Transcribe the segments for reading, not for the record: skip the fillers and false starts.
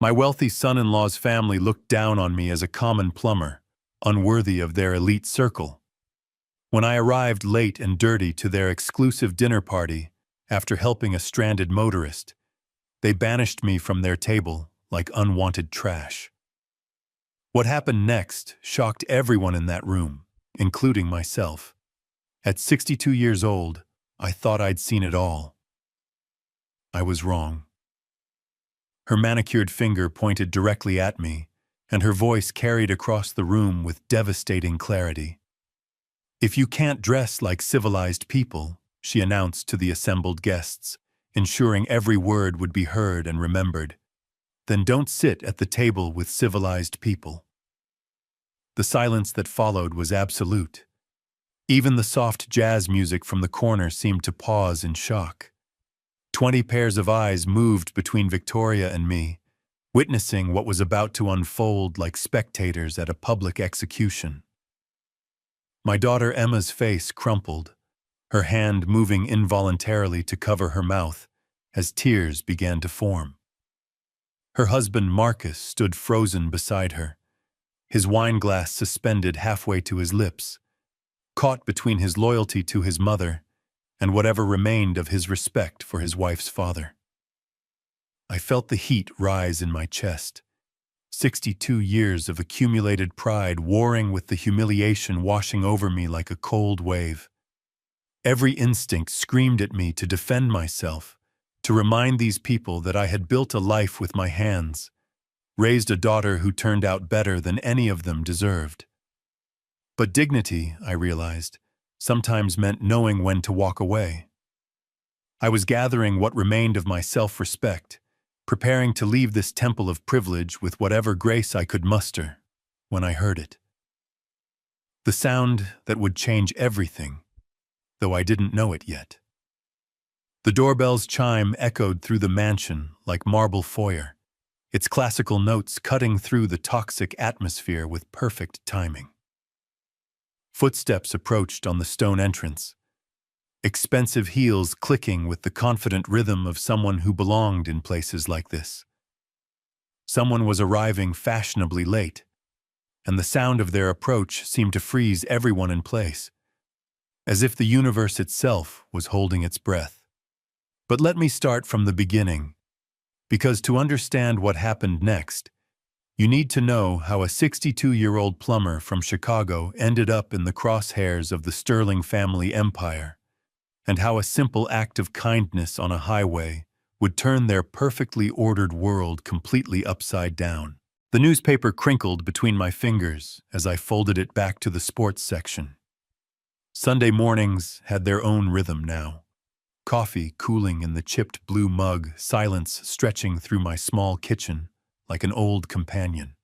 My wealthy son-in-law's family looked down on me as a common plumber, unworthy of their elite circle. When I arrived late and dirty to their exclusive dinner party after helping a stranded motorist, they banished me from their table like unwanted trash. What happened next shocked everyone in that room, including myself. At 62 years old, I thought I'd seen it all. I was wrong. Her manicured finger pointed directly at me, and her voice carried across the room with devastating clarity. "If you can't dress like civilized people," she announced to the assembled guests, ensuring every word would be heard and remembered, "then don't sit at the table with civilized people." The silence that followed was absolute. Even the soft jazz music from the corner seemed to pause in shock. 20 pairs of eyes moved between Victoria and me, witnessing what was about to unfold like spectators at a public execution. My daughter Emma's face crumpled, her hand moving involuntarily to cover her mouth as tears began to form. Her husband Marcus stood frozen beside her, his wineglass suspended halfway to his lips, caught between his loyalty to his mother and whatever remained of his respect for his wife's father. I felt the heat rise in my chest, 62 years of accumulated pride warring with the humiliation washing over me like a cold wave. Every instinct screamed at me to defend myself, to remind these people that I had built a life with my hands, raised a daughter who turned out better than any of them deserved. But dignity, I realized, sometimes meant knowing when to walk away. I was gathering what remained of my self-respect, preparing to leave this temple of privilege with whatever grace I could muster, when I heard it. The sound that would change everything, though I didn't know it yet. The doorbell's chime echoed through the mansion like marble foyer, its classical notes cutting through the toxic atmosphere with perfect timing. Footsteps approached on the stone entrance, expensive heels clicking with the confident rhythm of someone who belonged in places like this. Someone was arriving fashionably late, and the sound of their approach seemed to freeze everyone in place, as if the universe itself was holding its breath. But let me start from the beginning, because to understand what happened next, you need to know how a 62-year-old plumber from Chicago ended up in the crosshairs of the Sterling family empire, and how a simple act of kindness on a highway would turn their perfectly ordered world completely upside down. The newspaper crinkled between my fingers as I folded it back to the sports section. Sunday mornings had their own rhythm now. Coffee cooling in the chipped blue mug, silence stretching through my small kitchen like an old companion.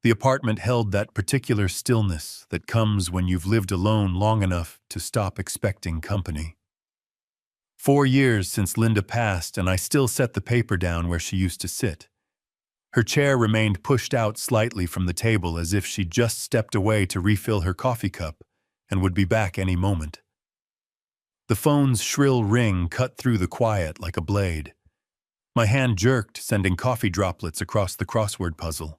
The apartment held that particular stillness that comes when you've lived alone long enough to stop expecting company. 4 years since Linda passed, and I still set the paper down where she used to sit. Her chair remained pushed out slightly from the table as if she'd just stepped away to refill her coffee cup and would be back any moment. The phone's shrill ring cut through the quiet like a blade. My hand jerked, sending coffee droplets across the crossword puzzle.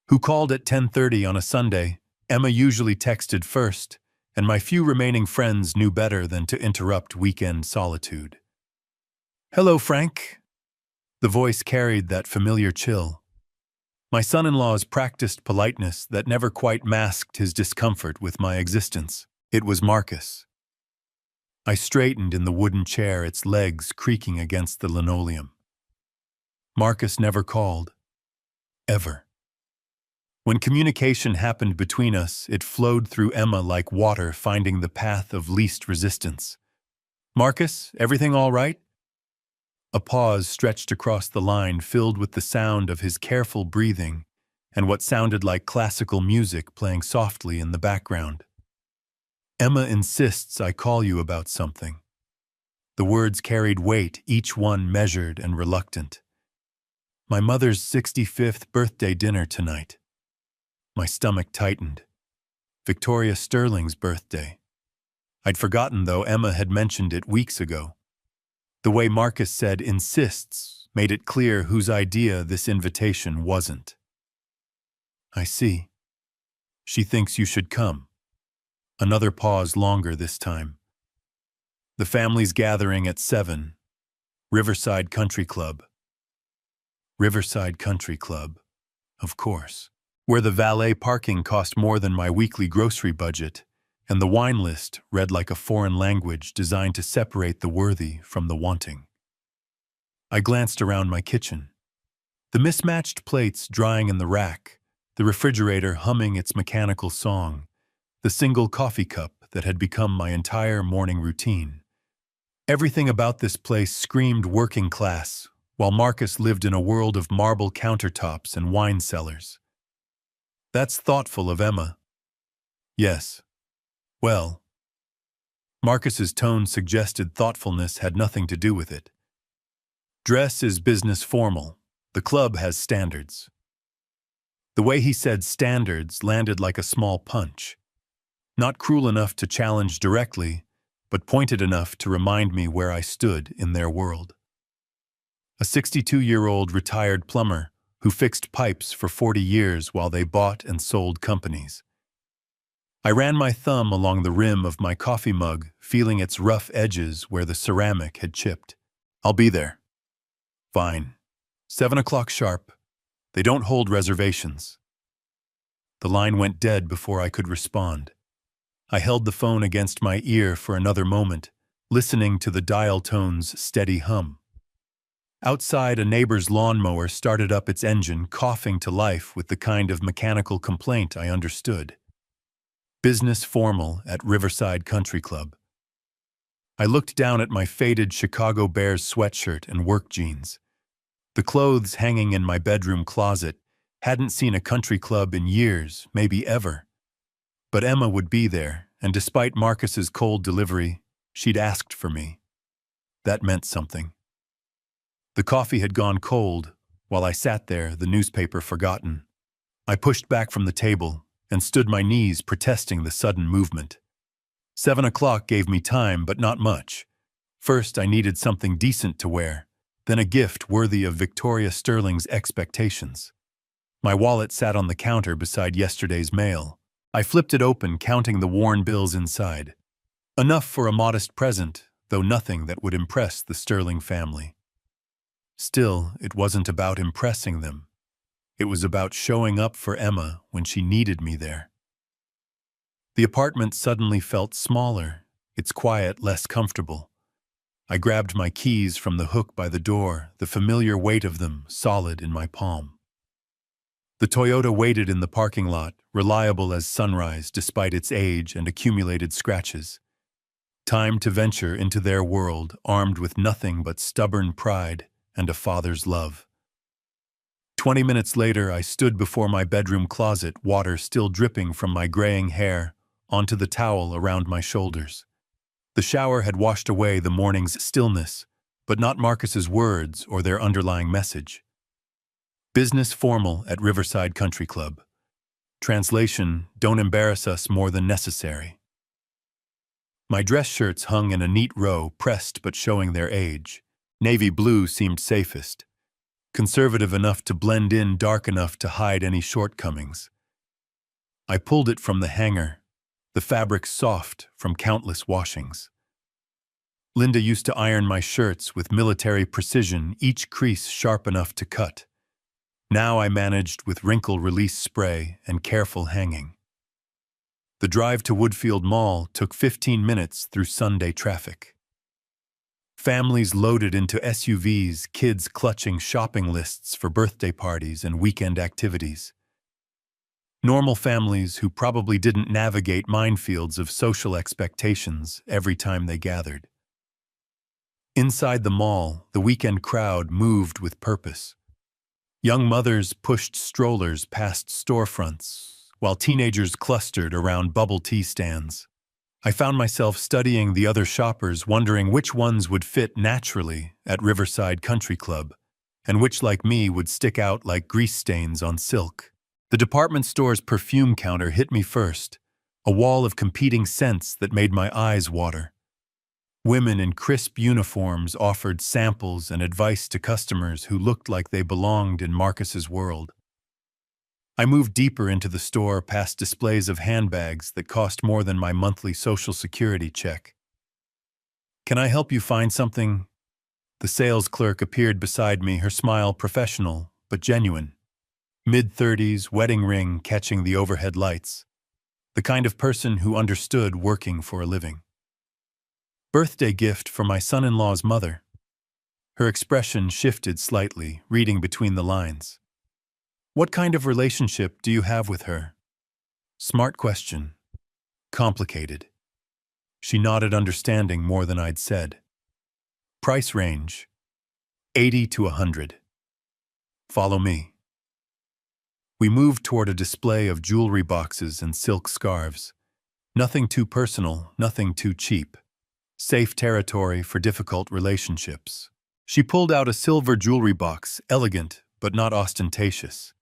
Who called at 10:30 on a Sunday? Emma usually texted first, and my few remaining friends knew better than to interrupt weekend solitude. "Hello, Frank." The voice carried that familiar chill. My son-in-law's practiced politeness that never quite masked his discomfort with my existence. It was Marcus. I straightened in the wooden chair, its legs creaking against the linoleum. Marcus never called. Ever. When communication happened between us, it flowed through Emma like water finding the path of least resistance. "Marcus, everything all right?" A pause stretched across the line, filled with the sound of his careful breathing and what sounded like classical music playing softly in the background. "Emma insists I call you about something." The words carried weight, each one measured and reluctant. "My mother's 65th birthday dinner tonight." My stomach tightened. Victoria Sterling's birthday. I'd forgotten, though Emma had mentioned it weeks ago. The way Marcus said "insists" made it clear whose idea this invitation wasn't. I see. She thinks you should come. Another pause longer this time. The family's gathering at 7. Riverside Country Club. Riverside Country Club. Of course. Where the valet parking cost more than my weekly grocery budget, and the wine list read like a foreign language designed to separate the worthy from the wanting. I glanced around my kitchen. The mismatched plates drying in the rack, the refrigerator humming its mechanical song, the single coffee cup that had become my entire morning routine. Everything about this place screamed working class, while Marcus lived in a world of marble countertops and wine cellars. That's thoughtful of Emma. Yes. Well. Marcus's tone suggested thoughtfulness had nothing to do with it. Dress is business formal. The club has standards. The way he said standards landed like a small punch. Not cruel enough to challenge directly, but pointed enough to remind me where I stood in their world. A 62-year-old retired plumber who fixed pipes for 40 years while they bought and sold companies. I ran my thumb along the rim of my coffee mug, feeling its rough edges where the ceramic had chipped. I'll be there. Fine. 7 o'clock sharp. They don't hold reservations. The line went dead before I could respond. I held the phone against my ear for another moment, listening to the dial tone's steady hum. Outside, a neighbor's lawnmower started up its engine, coughing to life with the kind of mechanical complaint I understood. Business formal at Riverside Country Club. I looked down at my faded Chicago Bears sweatshirt and work jeans. The clothes hanging in my bedroom closet hadn't seen a country club in years, maybe ever. But Emma would be there, and despite Marcus's cold delivery, she'd asked for me. That meant something. The coffee had gone cold, while I sat there, the newspaper forgotten. I pushed back from the table and stood my knees protesting the sudden movement. 7 o'clock gave me time, but not much. First, I needed something decent to wear, then a gift worthy of Victoria Sterling's expectations. My wallet sat on the counter beside yesterday's mail. I flipped it open, counting the worn bills inside. Enough for a modest present, though nothing that would impress the Sterling family. Still, it wasn't about impressing them. It was about showing up for Emma when she needed me there. The apartment suddenly felt smaller, its quiet less comfortable. I grabbed my keys from the hook by the door, the familiar weight of them solid in my palm. The Toyota waited in the parking lot, reliable as sunrise despite its age and accumulated scratches. Time to venture into their world, armed with nothing but stubborn pride and a father's love. 20 minutes later, I stood before my bedroom closet, water still dripping from my graying hair onto the towel around my shoulders. The shower had washed away the morning's stillness, but not Marcus's words or their underlying message. Business formal at Riverside Country Club. Translation: don't embarrass us more than necessary. My dress shirts hung in a neat row, pressed but showing their age. Navy blue seemed safest. Conservative enough to blend in, dark enough to hide any shortcomings. I pulled it from the hanger, the fabric soft from countless washings. Linda used to iron my shirts with military precision, each crease sharp enough to cut. Now I managed with wrinkle release spray and careful hanging. The drive to Woodfield Mall took 15 minutes through Sunday traffic. Families loaded into SUVs, kids clutching shopping lists for birthday parties and weekend activities. Normal families who probably didn't navigate minefields of social expectations every time they gathered. Inside the mall, the weekend crowd moved with purpose. Young mothers pushed strollers past storefronts, while teenagers clustered around bubble tea stands. I found myself studying the other shoppers, wondering which ones would fit naturally at Riverside Country Club, and which, like me, would stick out like grease stains on silk. The department store's perfume counter hit me first, a wall of competing scents that made my eyes water. Women in crisp uniforms offered samples and advice to customers who looked like they belonged in Marcus's world. I moved deeper into the store past displays of handbags that cost more than my monthly Social Security check. "Can I help you find something?" The sales clerk appeared beside me, her smile professional but genuine. Mid-30s, wedding ring catching the overhead lights. The kind of person who understood working for a living. "Birthday gift for my son-in-law's mother." Her expression shifted slightly, reading between the lines. "What kind of relationship do you have with her?" Smart question. Complicated. She nodded, understanding more than I'd said. "Price range, 80 to 100. Follow me." We moved toward a display of jewelry boxes and silk scarves. Nothing too personal, nothing too cheap. Safe territory for difficult relationships. She pulled out a silver jewelry box, elegant but not ostentatious.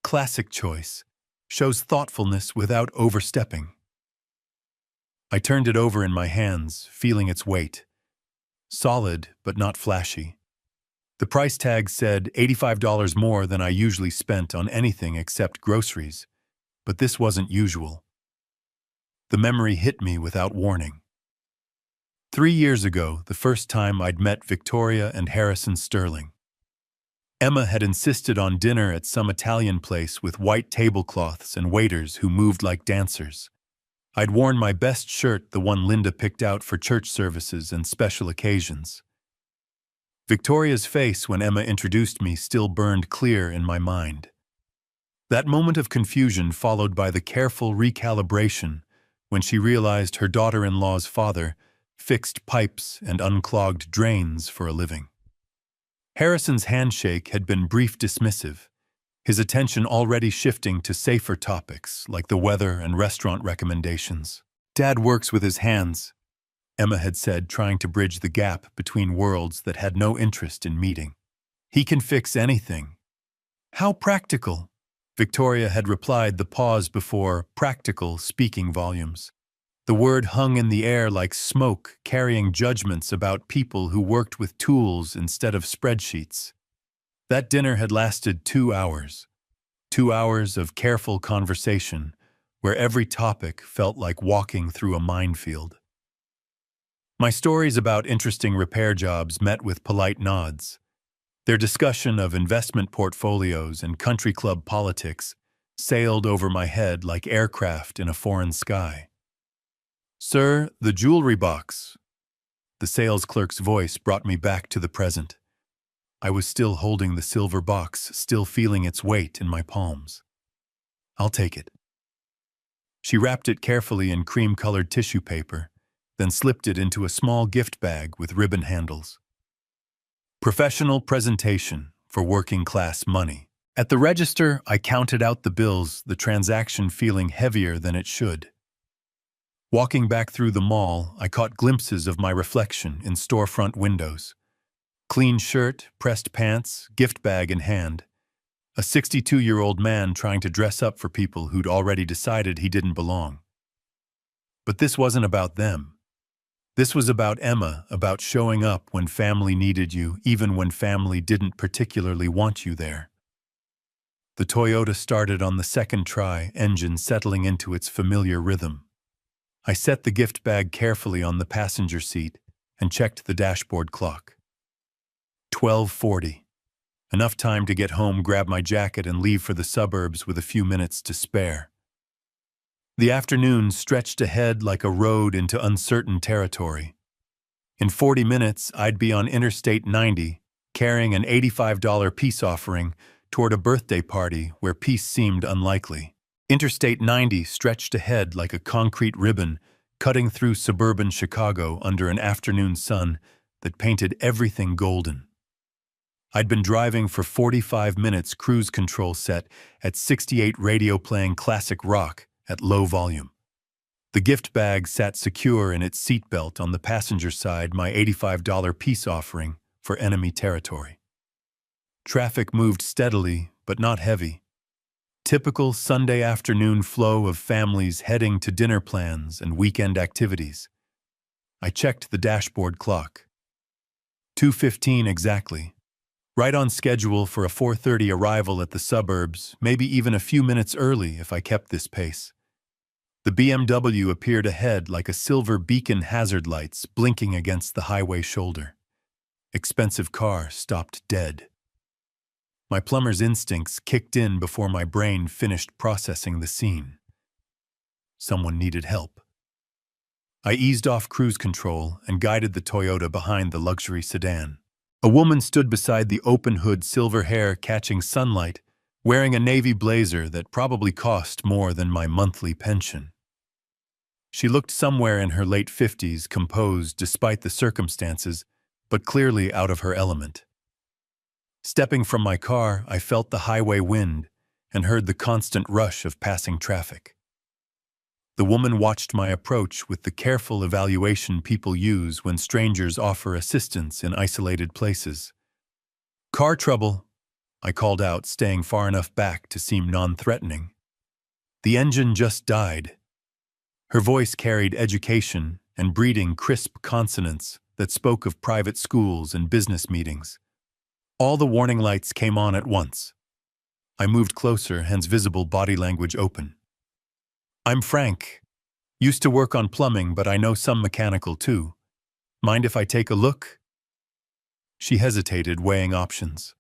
Classic choice. Shows thoughtfulness without overstepping. I turned it over in my hands, feeling its weight. Solid but not flashy. The price tag said $85 more than I usually spent on anything except groceries, but this wasn't usual. The memory hit me without warning. 3 years ago, the first time I'd met Victoria and Harrison Sterling. Emma had insisted on dinner at some Italian place with white tablecloths and waiters who moved like dancers. I'd worn my best shirt, the one Linda picked out for church services and special occasions. Victoria's face when Emma introduced me still burned clear in my mind. That moment of confusion followed by the careful recalibration when she realized her daughter-in-law's father fixed pipes and unclogged drains for a living. Harrison's handshake had been brief, dismissive, his attention already shifting to safer topics like the weather and restaurant recommendations. "Dad works with his hands," Emma had said, trying to bridge the gap between worlds that had no interest in meeting. "He can fix anything." "How practical," Victoria had replied, the pause before practical speaking volumes. The word hung in the air like smoke, carrying judgments about people who worked with tools instead of spreadsheets. That dinner had lasted 2 hours. 2 hours of careful conversation, where every topic felt like walking through a minefield. My stories about interesting repair jobs met with polite nods. Their discussion of investment portfolios and country club politics sailed over my head like aircraft in a foreign sky. "Sir, the jewelry box." The sales clerk's voice brought me back to the present. I was still holding the silver box, still feeling its weight in my palms. "I'll take it." She wrapped it carefully in cream-colored tissue paper, then slipped it into a small gift bag with ribbon handles. Professional presentation for working-class money. At the register, I counted out the bills, the transaction feeling heavier than it should. Walking back through the mall, I caught glimpses of my reflection in storefront windows. Clean shirt, pressed pants, gift bag in hand. A 62-year-old man trying to dress up for people who'd already decided he didn't belong. But this wasn't about them. This was about Emma, about showing up when family needed you, even when family didn't particularly want you there. The Toyota started on the second try, engine settling into its familiar rhythm. I set the gift bag carefully on the passenger seat and checked the dashboard clock. 12:40. Enough time to get home, grab my jacket, and leave for the suburbs with a few minutes to spare. The afternoon stretched ahead like a road into uncertain territory. In 40 minutes, I'd be on Interstate 90, carrying an $85 peace offering toward a birthday party where peace seemed unlikely. Interstate 90 stretched ahead like a concrete ribbon, cutting through suburban Chicago under an afternoon sun that painted everything golden. I'd been driving for 45 minutes, cruise control set at 68, radio playing classic rock at low volume. The gift bag sat secure in its seatbelt on the passenger side, my $85 peace offering for enemy territory. Traffic moved steadily, but not heavy. Typical Sunday afternoon flow of families heading to dinner plans and weekend activities. I checked the dashboard clock. 2:15 exactly. Right on schedule for a 4:30 arrival at the suburbs, maybe even a few minutes early if I kept this pace. The BMW appeared ahead like a silver beacon hazard lights blinking against the highway shoulder. Expensive car stopped dead. My plumber's instincts kicked in before my brain finished processing the scene. Someone needed help. I eased off cruise control and guided the Toyota behind the luxury sedan. A woman stood beside the open-hood, silver hair catching sunlight, wearing a navy blazer that probably cost more than my monthly pension. She looked somewhere in her late 50s, composed despite the circumstances, but clearly out of her element. Stepping from my car, I felt the highway wind and heard the constant rush of passing traffic. The woman watched my approach with the careful evaluation people use when strangers offer assistance in isolated places. "Car trouble," I called out, staying far enough back to seem non-threatening. "The engine just died." Her voice carried education and breeding crisp consonants that spoke of private schools and business meetings. All the warning lights came on at once. I moved closer, hence visible body language open. "I'm Frank. Used to work on plumbing, but I know some mechanical too. Mind if I take a look?" She hesitated, weighing options.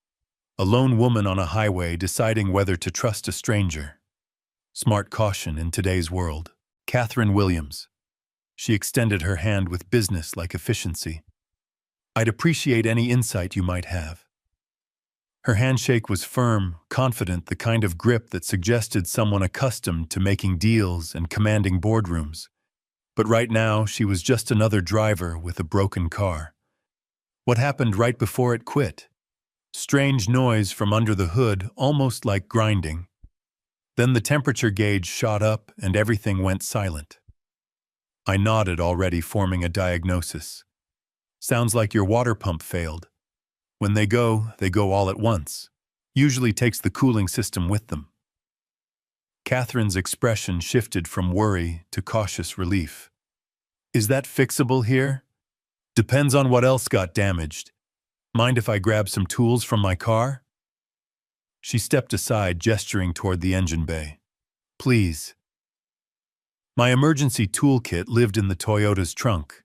A lone woman on a highway deciding whether to trust a stranger. Smart caution in today's world. "Catherine Williams." She extended her hand with business-like efficiency. "I'd appreciate any insight you might have." Her handshake was firm, confident, the kind of grip that suggested someone accustomed to making deals and commanding boardrooms. But right now, she was just another driver with a broken car. What happened right before it quit? Strange noise from under the hood, almost like grinding. Then the temperature gauge shot up and everything went silent. I nodded, already forming a diagnosis. "Sounds like your water pump failed. When they go all at once. Usually takes the cooling system with them." Catherine's expression shifted from worry to cautious relief. "Is that fixable here?" "Depends on what else got damaged. Mind if I grab some tools from my car?" She stepped aside, gesturing toward the engine bay. "Please." My emergency toolkit lived in the Toyota's trunk.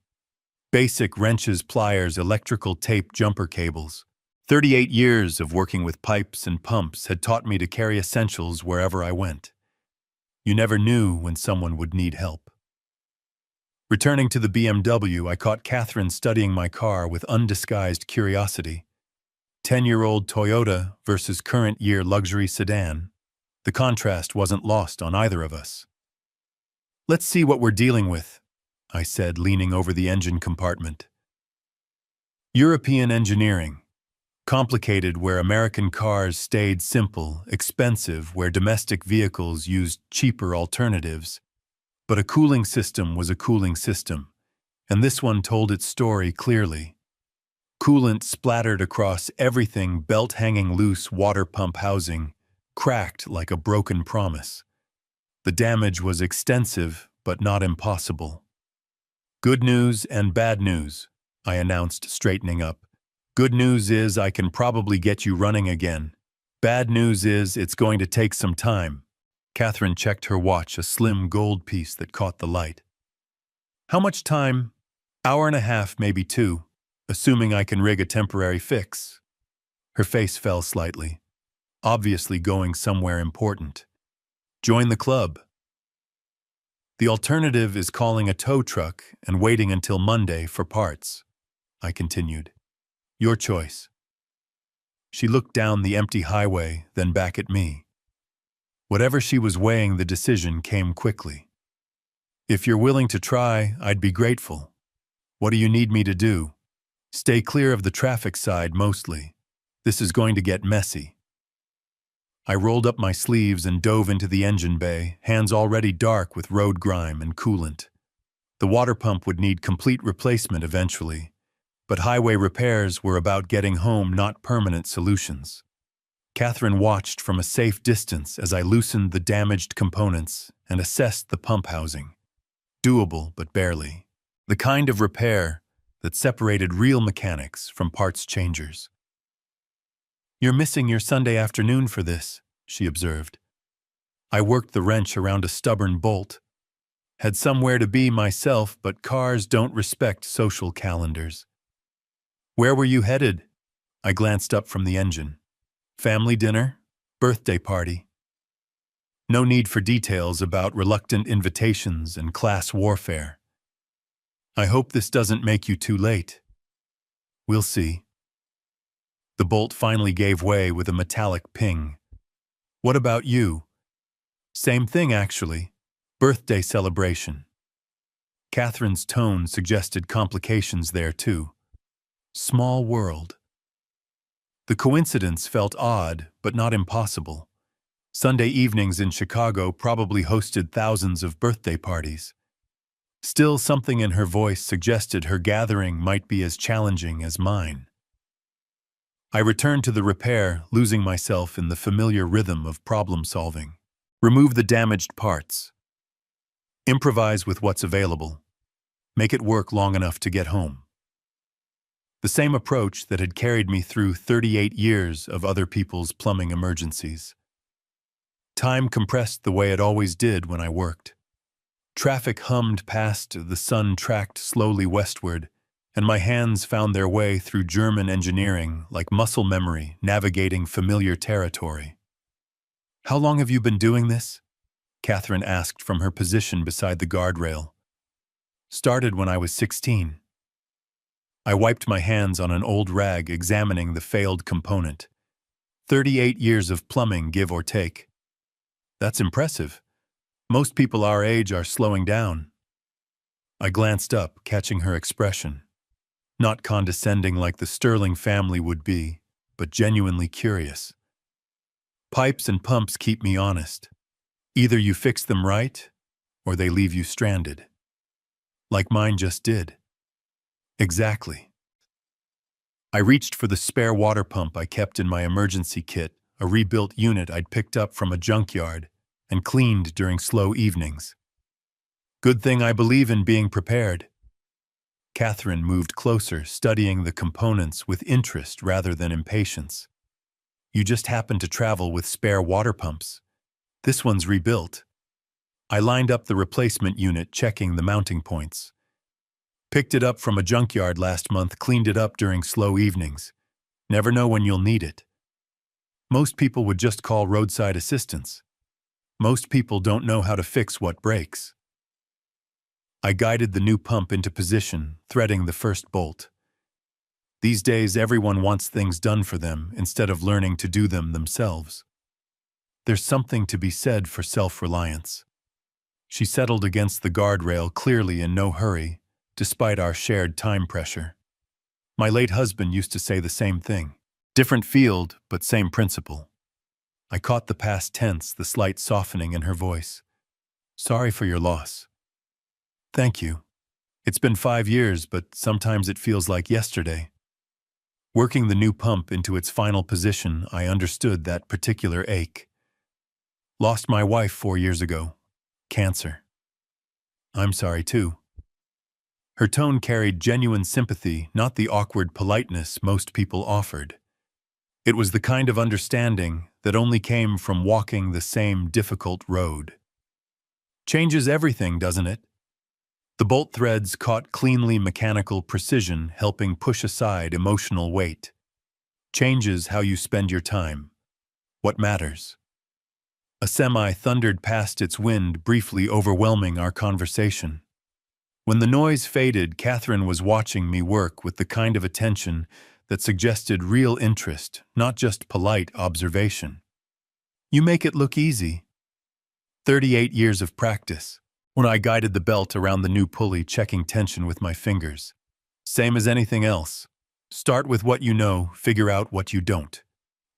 Basic wrenches, pliers, electrical tape, jumper cables. 38 years of working with pipes and pumps had taught me to carry essentials wherever I went. You never knew when someone would need help. Returning to the BMW, I caught Catherine studying my car with undisguised curiosity. 10-year-old Toyota versus current-year luxury sedan. The contrast wasn't lost on either of us. "Let's see what we're dealing with," I said, leaning over the engine compartment. European engineering. Complicated where American cars stayed simple, expensive where domestic vehicles used cheaper alternatives. But a cooling system was a cooling system, and this one told its story clearly. Coolant splattered across everything, belt hanging loose, water pump housing, cracked like a broken promise. The damage was extensive, but not impossible. "Good news and bad news," I announced, straightening up. "Good news is I can probably get you running again. Bad news is it's going to take some time." Catherine checked her watch, a slim gold piece that caught the light. "How much time?" "Hour and a half, maybe 2, assuming I can rig a temporary fix." Her face fell slightly, obviously going somewhere important. "Join the club." "The alternative is calling a tow truck and waiting until Monday for parts," I continued. "Your choice." She looked down the empty highway, then back at me. Whatever she was weighing, the decision came quickly. "If you're willing to try, I'd be grateful. What do you need me to do?" "Stay clear of the traffic side mostly. This is going to get messy." I rolled up my sleeves and dove into the engine bay, hands already dark with road grime and coolant. The water pump would need complete replacement eventually, but highway repairs were about getting home, not permanent solutions. Catherine watched from a safe distance as I loosened the damaged components and assessed the pump housing. Doable, but barely. The kind of repair that separated real mechanics from parts changers. "You're missing your Sunday afternoon for this," she observed. I worked the wrench around a stubborn bolt. Had somewhere to be myself, but cars don't respect social calendars. "Where were you headed?" I glanced up from the engine. "Family dinner? Birthday party?" No need for details about reluctant invitations and class warfare. "I hope this doesn't make you too late." "We'll see." The bolt finally gave way with a metallic ping. "What about you?" "Same thing, actually. Birthday celebration." Catherine's tone suggested complications there, too. Small world. The coincidence felt odd, but not impossible. Sunday evenings in Chicago probably hosted thousands of birthday parties. Still, something in her voice suggested her gathering might be as challenging as mine. I returned to the repair, losing myself in the familiar rhythm of problem-solving. Remove the damaged parts. Improvise with what's available. Make it work long enough to get home. The same approach that had carried me through 38 years of other people's plumbing emergencies. Time compressed the way it always did when I worked. Traffic hummed past, the sun tracked slowly westward, and my hands found their way through German engineering like muscle memory navigating familiar territory. "How long have you been doing this?" Catherine asked from her position beside the guardrail. "Started when I was 16. I wiped my hands on an old rag examining the failed component. 38 years of plumbing, give or take. That's impressive. Most people our age are slowing down." I glanced up, catching her expression. Not condescending like the Sterling family would be, but genuinely curious. "Pipes and pumps keep me honest. Either you fix them right, or they leave you stranded. Like mine just did." "Exactly." I reached for the spare water pump I kept in my emergency kit, a rebuilt unit I'd picked up from a junkyard and cleaned during slow evenings. "Good thing I believe in being prepared." Catherine moved closer, studying the components with interest rather than impatience. "You just happen to travel with spare water pumps. This one's rebuilt." I lined up the replacement unit, checking the mounting points. "Picked it up from a junkyard last month, cleaned it up during slow evenings. Never know when you'll need it." Most people would just call roadside assistance. Most people don't know how to fix what breaks. I guided the new pump into position, threading the first bolt. These days, everyone wants things done for them instead of learning to do them themselves. There's something to be said for self-reliance. She settled against the guardrail, clearly in no hurry, despite our shared time pressure. My late husband used to say the same thing. Different field, but same principle. I caught the past tense, the slight softening in her voice. "Sorry for your loss." "Thank you. It's been 5 years, but sometimes it feels like yesterday." Working the new pump into its final position, I understood that particular ache. "Lost my wife 4 years ago. Cancer." "I'm sorry too." Her tone carried genuine sympathy, not the awkward politeness most people offered. It was the kind of understanding that only came from walking the same difficult road. Changes everything, doesn't it? The bolt threads caught cleanly mechanical precision, helping push aside emotional weight. Changes how you spend your time. What matters? A semi thundered past its wind, briefly overwhelming our conversation. When the noise faded, Catherine was watching me work with the kind of attention that suggested real interest, not just polite observation. "You make it look easy." 38 years of practice. When I guided the belt around the new pulley, checking tension with my fingers. "Same as anything else. Start with what you know, figure out what you don't.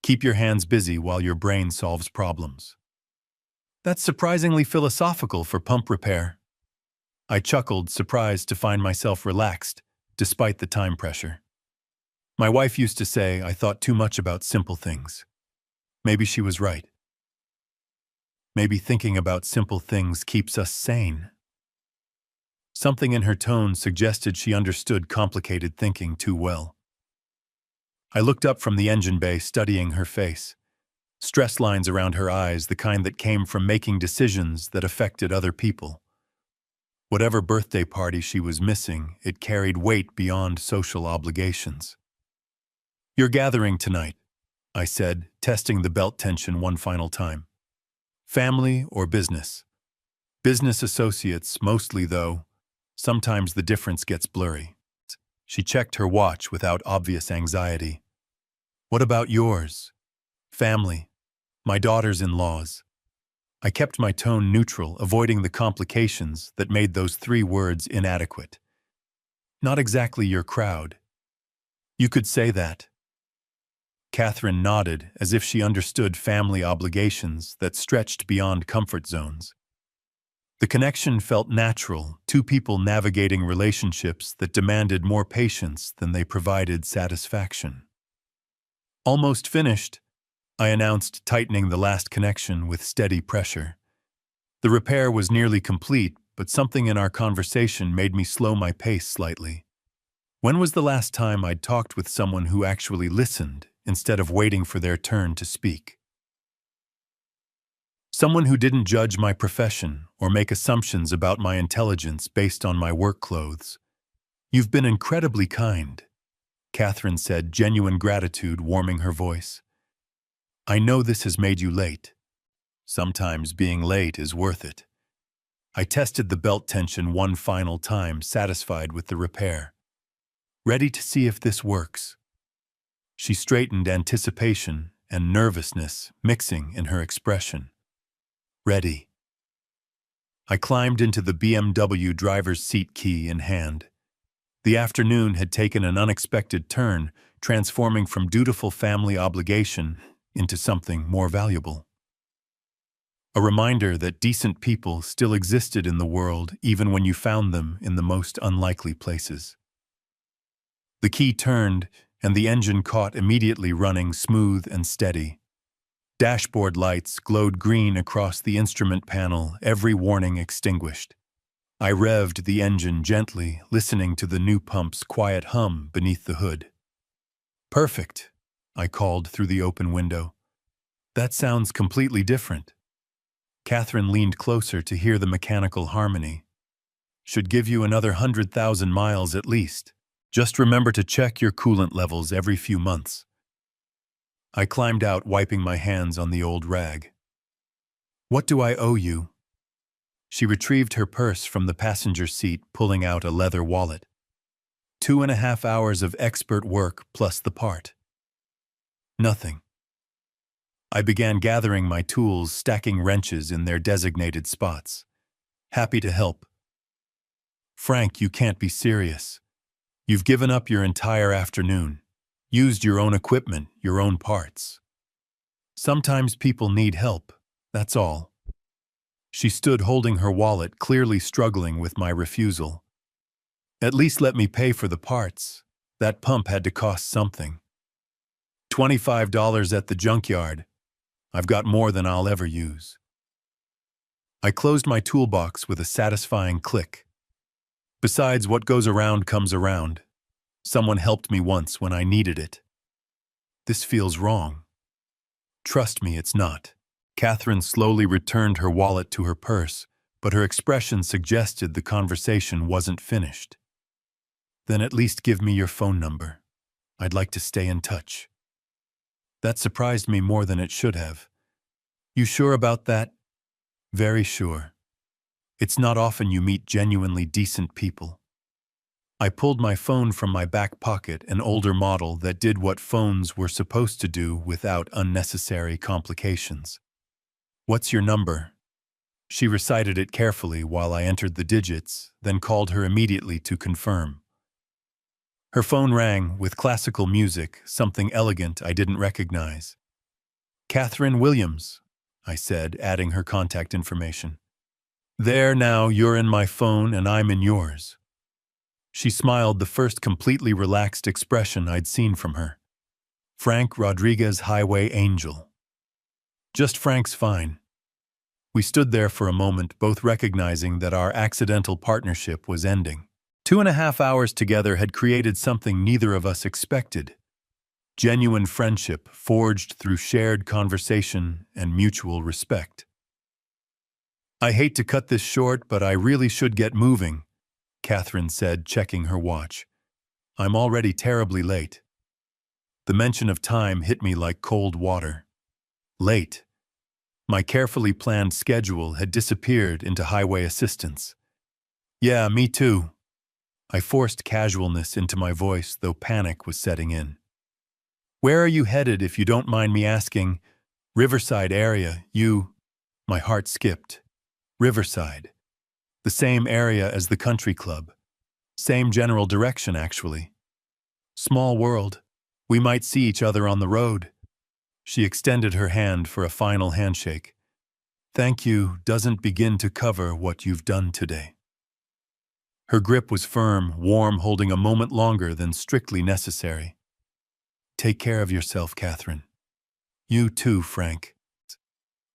Keep your hands busy while your brain solves problems." That's surprisingly philosophical for pump repair. I chuckled, surprised to find myself relaxed, despite the time pressure. My wife used to say I thought too much about simple things. Maybe she was right. Maybe thinking about simple things keeps us sane. Something in her tone suggested she understood complicated thinking too well. I looked up from the engine bay, studying her face. Stress lines around her eyes, the kind that came from making decisions that affected other people. Whatever birthday party she was missing, it carried weight beyond social obligations. "You're gathering tonight," I said, testing the belt tension one final time. "Family or business?" "Business associates, mostly though. Sometimes the difference gets blurry." She checked her watch without obvious anxiety. "What about yours?" "Family. My daughters-in-laws." I kept my tone neutral, avoiding the complications that made those 3 words inadequate. "Not exactly your crowd." "You could say that." Catherine nodded, as if she understood family obligations that stretched beyond comfort zones. The connection felt natural, 2 people navigating relationships that demanded more patience than they provided satisfaction. "Almost finished," I announced, tightening the last connection with steady pressure. The repair was nearly complete, but something in our conversation made me slow my pace slightly. When was the last time I'd talked with someone who actually listened instead of waiting for their turn to speak? Someone who didn't judge my profession or make assumptions about my intelligence based on my work clothes. "You've been incredibly kind," Catherine said, genuine gratitude warming her voice. "I know this has made you late. Sometimes being late is worth it." I tested the belt tension one final time, satisfied with the repair. "Ready to see if this works?" She straightened, anticipation and nervousness mixing in her expression. "Ready." I climbed into the BMW driver's seat, key in hand. The afternoon had taken an unexpected turn, transforming from dutiful family obligation into something more valuable. A reminder that decent people still existed in the world even when you found them in the most unlikely places. The key turned, and the engine caught, immediately running smooth and steady. Dashboard lights glowed green across the instrument panel, every warning extinguished. I revved the engine gently, listening to the new pump's quiet hum beneath the hood. "Perfect," I called through the open window. "That sounds completely different." Catherine leaned closer to hear the mechanical harmony. "Should give you another 100,000 miles at least. Just remember to check your coolant levels every few months." I climbed out, wiping my hands on the old rag. "What do I owe you?" She retrieved her purse from the passenger seat, pulling out a leather wallet. 2.5 hours of expert work plus the part. "Nothing." I began gathering my tools, stacking wrenches in their designated spots. "Happy to help." "Frank, you can't be serious. You've given up your entire afternoon. Used your own equipment, your own parts." "Sometimes people need help, that's all." She stood holding her wallet, clearly struggling with my refusal. "At least let me pay for the parts. That pump had to cost something." $25 at the junkyard. I've got more than I'll ever use." I closed my toolbox with a satisfying click. Besides, what goes around comes around. Someone helped me once when I needed it. This feels wrong. "Trust me, it's not." Catherine slowly returned her wallet to her purse, but her expression suggested the conversation wasn't finished. "Then at least give me your phone number. I'd like to stay in touch." That surprised me more than it should have. "You sure about that?" "Very sure. It's not often you meet genuinely decent people." I pulled my phone from my back pocket, an older model that did what phones were supposed to do without unnecessary complications. "What's your number?" She recited it carefully while I entered the digits, then called her immediately to confirm. Her phone rang with classical music, something elegant I didn't recognize. "Catherine Williams," I said, adding her contact information. "There now, you're in my phone and I'm in yours." She smiled, the first completely relaxed expression I'd seen from her. "Frank Rodriguez, Highway Angel." "Just Frank's fine." We stood there for a moment, both recognizing that our accidental partnership was ending. 2.5 hours together had created something neither of us expected. Genuine friendship forged through shared conversation and mutual respect. "I hate to cut this short, but I really should get moving," Catherine said, checking her watch. "I'm already terribly late." The mention of time hit me like cold water. Late. My carefully planned schedule had disappeared into highway assistance. "Yeah, me too." I forced casualness into my voice, though panic was setting in. "Where are you headed, if you don't mind me asking?" "Riverside area, you—" My heart skipped. Riverside. The same area as the country club. Same general direction, actually. Small world. We might see each other on the road. She extended her hand for a final handshake. "Thank you doesn't begin to cover what you've done today." Her grip was firm, warm, holding a moment longer than strictly necessary. "Take care of yourself, Catherine." "You too, Frank."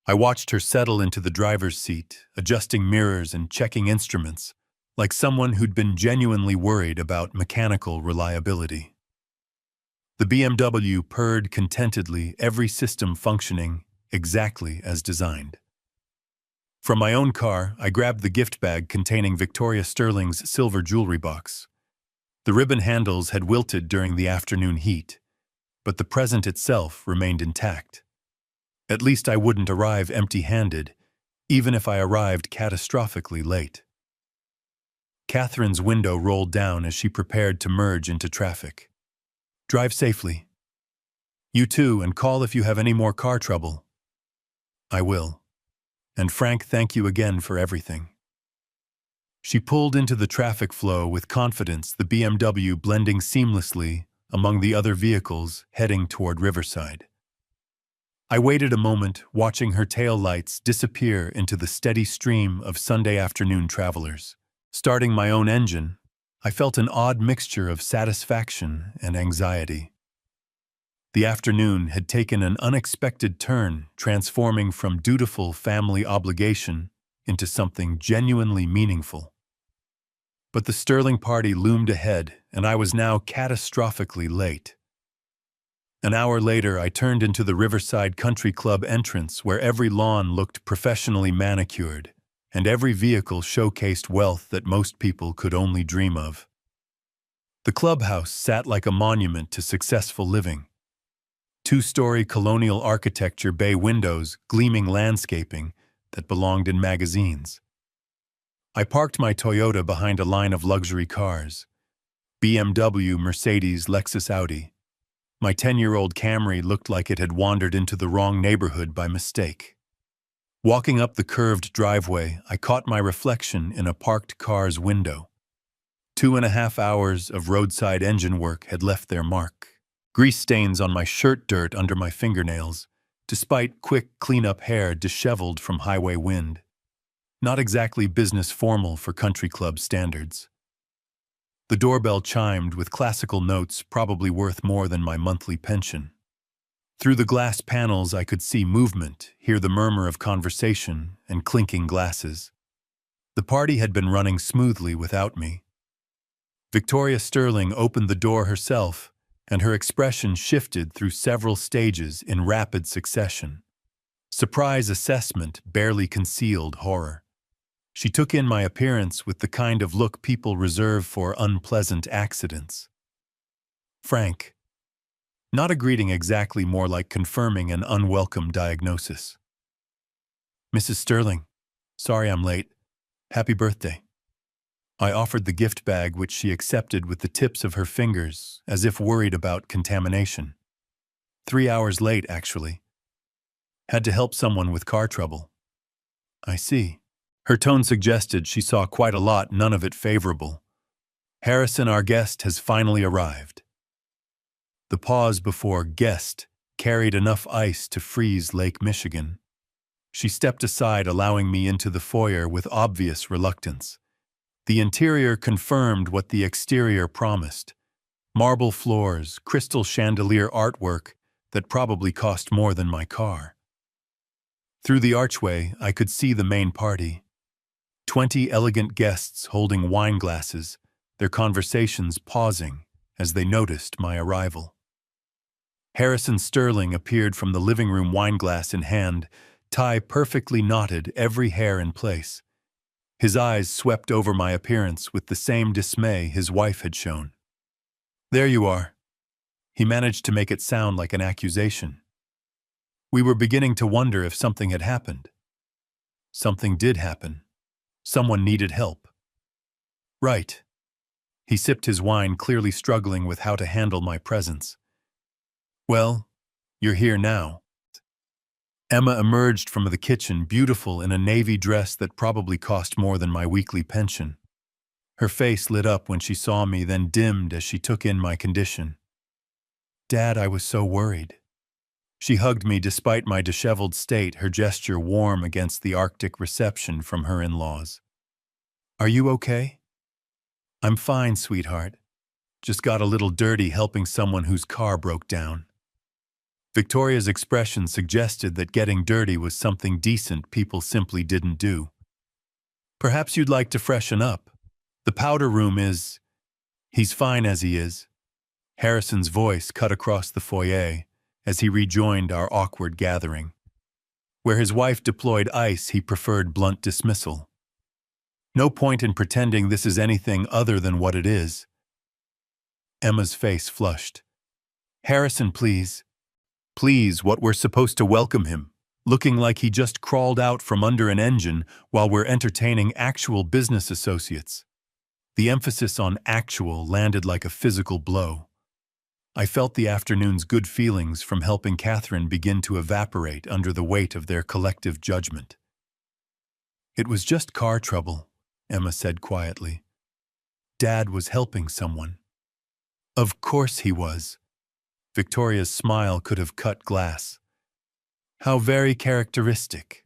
I watched her settle into the driver's seat, adjusting mirrors and checking instruments, like someone who'd been genuinely worried about mechanical reliability. The BMW purred contentedly, every system functioning exactly as designed. From my own car, I grabbed the gift bag containing Victoria Sterling's silver jewelry box. The ribbon handles had wilted during the afternoon heat, but the present itself remained intact. At least I wouldn't arrive empty-handed, even if I arrived catastrophically late. Catherine's window rolled down as she prepared to merge into traffic. "Drive safely." "You too, and call if you have any more car trouble." "I will. And Frank, thank you again for everything." She pulled into the traffic flow with confidence, the BMW blending seamlessly among the other vehicles heading toward Riverside. I waited a moment, watching her tail lights disappear into the steady stream of Sunday afternoon travelers. Starting my own engine, I felt an odd mixture of satisfaction and anxiety. The afternoon had taken an unexpected turn, transforming from dutiful family obligation into something genuinely meaningful. But the Sterling party loomed ahead, and I was now catastrophically late. An hour later, I turned into the Riverside Country Club entrance, where every lawn looked professionally manicured, and every vehicle showcased wealth that most people could only dream of. The clubhouse sat like a monument to successful living. Two-story colonial architecture, bay windows, gleaming landscaping that belonged in magazines. I parked my Toyota behind a line of luxury cars. BMW, Mercedes, Lexus, Audi. My 10-year-old Camry looked like it had wandered into the wrong neighborhood by mistake. Walking up the curved driveway, I caught my reflection in a parked car's window. 2.5 hours of roadside engine work had left their mark. Grease stains on my shirt, dirt under my fingernails, despite quick cleanup hair disheveled from highway wind. Not exactly business formal for country club standards. The doorbell chimed with classical notes probably worth more than my monthly pension. Through the glass panels I could see movement, hear the murmur of conversation and clinking glasses. The party had been running smoothly without me. Victoria Sterling opened the door herself, and her expression shifted through several stages in rapid succession. Surprise, assessment, barely concealed horror. She took in my appearance with the kind of look people reserve for unpleasant accidents. Frank. Not a greeting exactly, more like confirming an unwelcome diagnosis. "Mrs. Sterling, sorry I'm late. Happy birthday." I offered the gift bag, which she accepted with the tips of her fingers, as if worried about contamination. 3 hours late, actually. Had to help someone with car trouble. "I see." Her tone suggested she saw quite a lot, none of it favorable. "Harrison, our guest, has finally arrived." The pause before guest carried enough ice to freeze Lake Michigan. She stepped aside, allowing me into the foyer with obvious reluctance. The interior confirmed what the exterior promised. Marble floors, crystal chandelier artwork that probably cost more than my car. Through the archway, I could see the main party. 20 elegant guests holding wine glasses, their conversations pausing as they noticed my arrival. Harrison Sterling appeared from the living room, wineglass in hand, tie perfectly knotted, every hair in place. His eyes swept over my appearance with the same dismay his wife had shown. "There you are." He managed to make it sound like an accusation. We were beginning to wonder if something had happened. Something did happen. Someone needed help. "Right." He sipped his wine, clearly struggling with how to handle my presence. "Well, you're here now." Emma emerged from the kitchen, beautiful in a navy dress that probably cost more than my weekly pension. Her face lit up when she saw me, then dimmed as she took in my condition. "Dad, I was so worried." She hugged me despite my disheveled state, her gesture warm against the Arctic reception from her in-laws. "Are you okay?" "I'm fine, sweetheart. Just got a little dirty helping someone whose car broke down." Victoria's expression suggested that getting dirty was something decent people simply didn't do. "Perhaps you'd like to freshen up. The powder room is—" "He's fine as he is." Harrison's voice cut across the foyer as he rejoined our awkward gathering. Where his wife deployed ice, he preferred blunt dismissal. "No point in pretending this is anything other than what it is." Emma's face flushed. "Harrison, please." "Please, what we're supposed to welcome him, looking like he just crawled out from under an engine while we're entertaining actual business associates." The emphasis on actual landed like a physical blow. I felt the afternoon's good feelings from helping Catherine begin to evaporate under the weight of their collective judgment. "It was just car trouble," Emma said quietly. "Dad was helping someone." "Of course he was." Victoria's smile could have cut glass. "How very characteristic."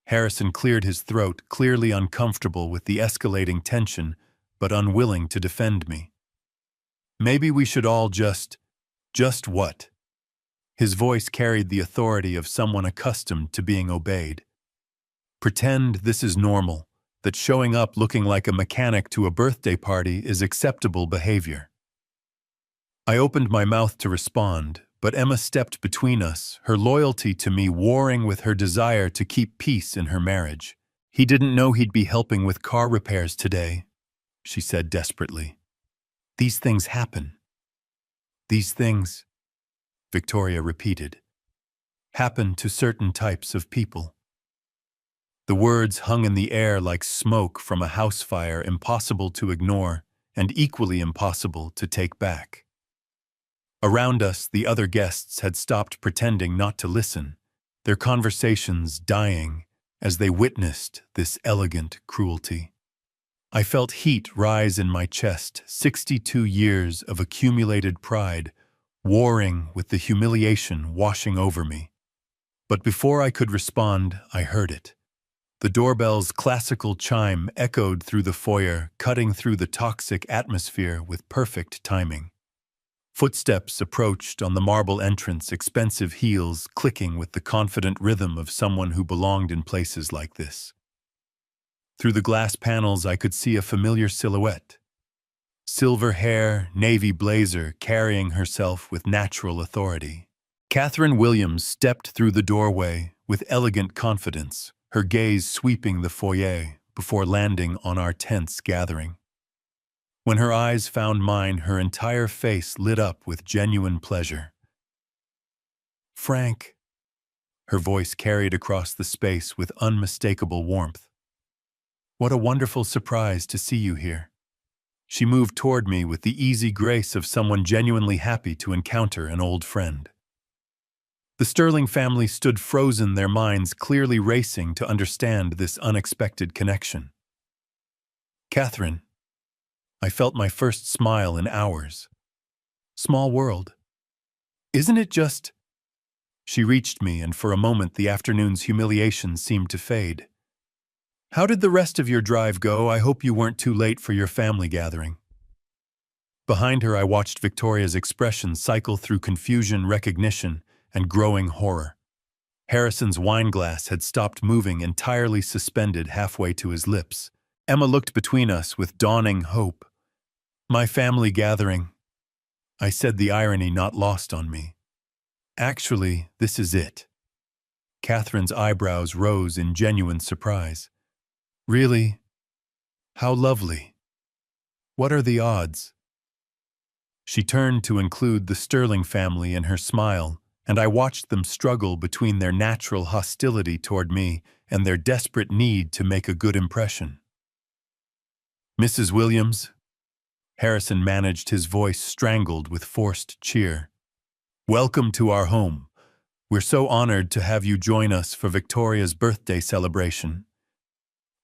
Harrison cleared his throat, clearly uncomfortable with the escalating tension, but unwilling to defend me. "Maybe we should all just what?" His voice carried the authority of someone accustomed to being obeyed. "Pretend this is normal, that showing up looking like a mechanic to a birthday party is acceptable behavior." I opened my mouth to respond, but Emma stepped between us, her loyalty to me warring with her desire to keep peace in her marriage. "He didn't know he'd be helping with car repairs today," she said desperately. "These things happen." "These things," Victoria repeated, "happen to certain types of people." The words hung in the air like smoke from a house fire, impossible to ignore and equally impossible to take back. Around us, the other guests had stopped pretending not to listen, their conversations dying as they witnessed this elegant cruelty. I felt heat rise in my chest, 62 years of accumulated pride, warring with the humiliation washing over me. But before I could respond, I heard it. The doorbell's classical chime echoed through the foyer, cutting through the toxic atmosphere with perfect timing. Footsteps approached on the marble entrance, expensive heels clicking with the confident rhythm of someone who belonged in places like this. Through the glass panels, I could see a familiar silhouette. Silver hair, navy blazer, carrying herself with natural authority. Catherine Williams stepped through the doorway with elegant confidence, her gaze sweeping the foyer before landing on our tense gathering. When her eyes found mine, her entire face lit up with genuine pleasure. "Frank," her voice carried across the space with unmistakable warmth. "What a wonderful surprise to see you here." She moved toward me with the easy grace of someone genuinely happy to encounter an old friend. The Sterling family stood frozen, their minds clearly racing to understand this unexpected connection. "Catherine." I felt my first smile in hours. "Small world. Isn't it just—" She reached me, and for a moment the afternoon's humiliation seemed to fade. "How did the rest of your drive go? I hope you weren't too late for your family gathering." Behind her, I watched Victoria's expression cycle through confusion, recognition, and growing horror. Harrison's wineglass had stopped moving, entirely suspended halfway to his lips. Emma looked between us with dawning hope. My family gathering. I said, the irony not lost on me. Actually, this is it. Catherine's eyebrows rose in genuine surprise. Really? How lovely. What are the odds? She turned to include the Sterling family in her smile, and I watched them struggle between their natural hostility toward me and their desperate need to make a good impression. Mrs. Williams? Harrison managed, his voice strangled with forced cheer. Welcome to our home. We're so honored to have you join us for Victoria's birthday celebration.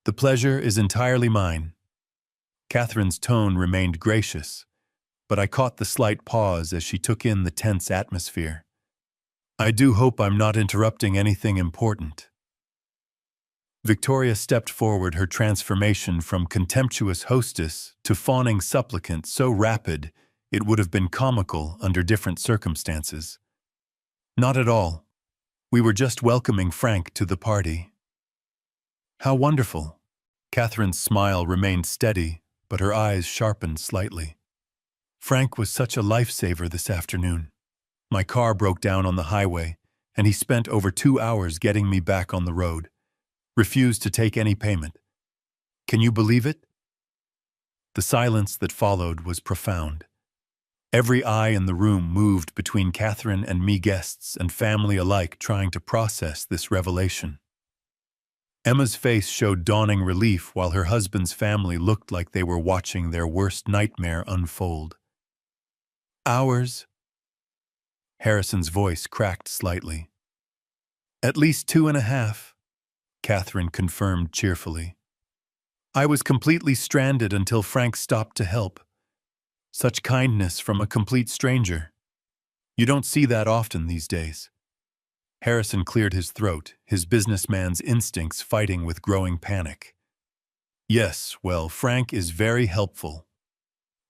The pleasure is entirely mine. Catherine's tone remained gracious, but I caught the slight pause as she took in the tense atmosphere. I do hope I'm not interrupting anything important. Victoria stepped forward, her transformation from contemptuous hostess to fawning supplicant so rapid it would have been comical under different circumstances. Not at all. We were just welcoming Frank to the party. How wonderful. Catherine's smile remained steady, but her eyes sharpened slightly. Frank was such a lifesaver this afternoon. My car broke down on the highway, and he spent over 2 hours getting me back on the road. Refused to take any payment. Can you believe it? The silence that followed was profound. Every eye in the room moved between Catherine and me, guests and family alike, trying to process this revelation. Emma's face showed dawning relief, while her husband's family looked like they were watching their worst nightmare unfold. Hours? Harrison's voice cracked slightly. At least 2.5, Catherine confirmed cheerfully. I was completely stranded until Frank stopped to help. Such kindness from a complete stranger. You don't see that often these days. Harrison cleared his throat, his businessman's instincts fighting with growing panic. Yes, well, Frank is very helpful.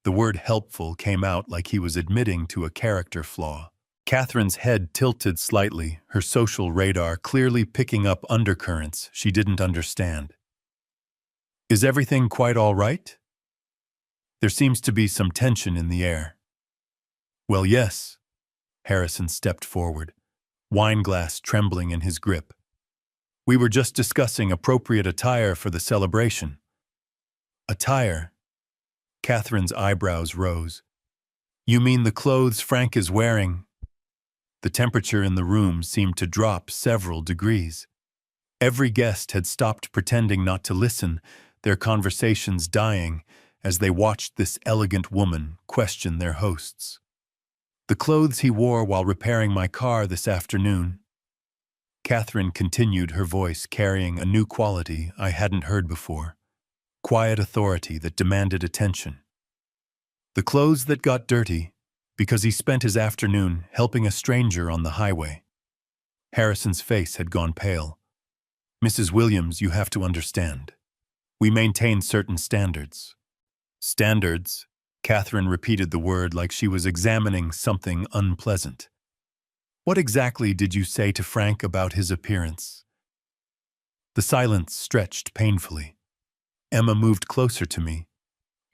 The word helpful came out like he was admitting to a character flaw. Catherine's head tilted slightly, her social radar clearly picking up undercurrents she didn't understand. Is everything quite all right? There seems to be some tension in the air. Well, yes. Harrison stepped forward, wineglass trembling in his grip. We were just discussing appropriate attire for the celebration. Attire? Catherine's eyebrows rose. You mean the clothes Frank is wearing? The temperature in the room seemed to drop several degrees. Every guest had stopped pretending not to listen, their conversations dying as they watched this elegant woman question their hosts. The clothes he wore while repairing my car this afternoon. Catherine continued, her voice carrying a new quality I hadn't heard before. Quiet authority that demanded attention. The clothes that got dirty because he spent his afternoon helping a stranger on the highway. Harrison's face had gone pale. Mrs. Williams, you have to understand. We maintain certain standards. Standards? Catherine repeated the word like she was examining something unpleasant. What exactly did you say to Frank about his appearance? The silence stretched painfully. Emma moved closer to me,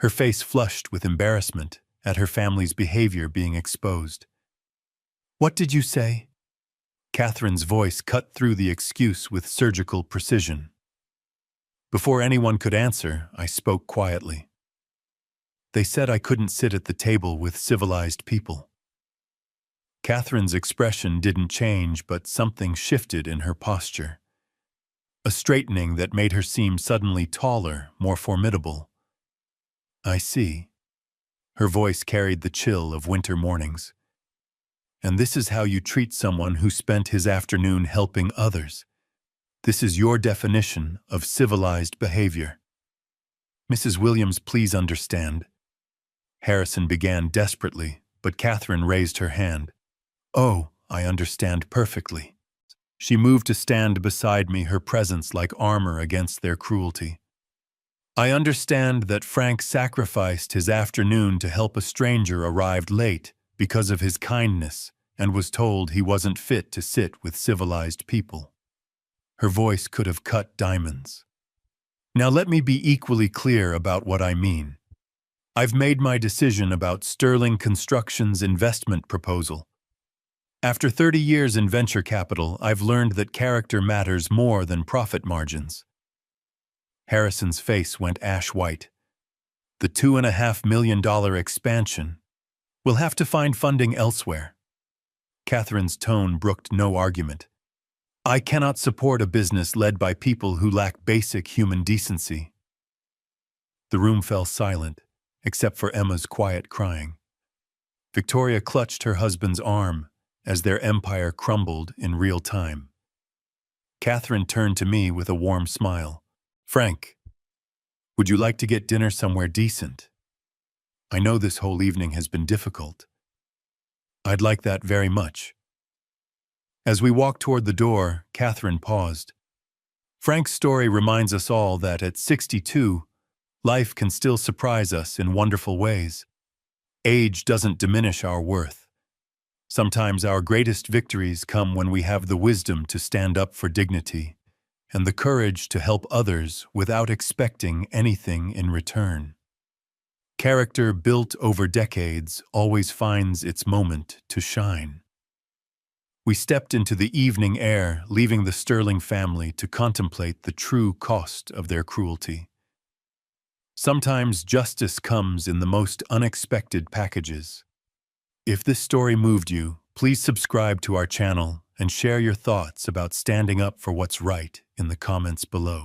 her face flushed with embarrassment at her family's behavior being exposed. What did you say? Catherine's voice cut through the excuse with surgical precision. Before anyone could answer, I spoke quietly. They said I couldn't sit at the table with civilized people. Catherine's expression didn't change, but something shifted in her posture. A straightening that made her seem suddenly taller, more formidable. I see. Her voice carried the chill of winter mornings. And this is how you treat someone who spent his afternoon helping others. This is your definition of civilized behavior. Mrs. Williams, please understand. Harrison began desperately, but Catherine raised her hand. Oh, I understand perfectly. She moved to stand beside me, her presence like armor against their cruelty. I understand that Frank sacrificed his afternoon to help a stranger arrived late because of his kindness, and was told he wasn't fit to sit with civilized people. Her voice could have cut diamonds. Now let me be equally clear about what I mean. I've made my decision about Sterling Construction's investment proposal. After 30 years in venture capital, I've learned that character matters more than profit margins. Harrison's face went ash white. The $2.5 million expansion. We'll have to find funding elsewhere. Catherine's tone brooked no argument. I cannot support a business led by people who lack basic human decency. The room fell silent, except for Emma's quiet crying. Victoria clutched her husband's arm as their empire crumbled in real time. Catherine turned to me with a warm smile. Frank, would you like to get dinner somewhere decent? I know this whole evening has been difficult. I'd like that very much. As we walked toward the door, Catherine paused. Frank's story reminds us all that at 62, life can still surprise us in wonderful ways. Age doesn't diminish our worth. Sometimes our greatest victories come when we have the wisdom to stand up for dignity and the courage to help others without expecting anything in return. Character built over decades always finds its moment to shine. We stepped into the evening air, leaving the Sterling family to contemplate the true cost of their cruelty. Sometimes justice comes in the most unexpected packages. If this story moved you, please subscribe to our channel and share your thoughts about standing up for what's right in the comments below.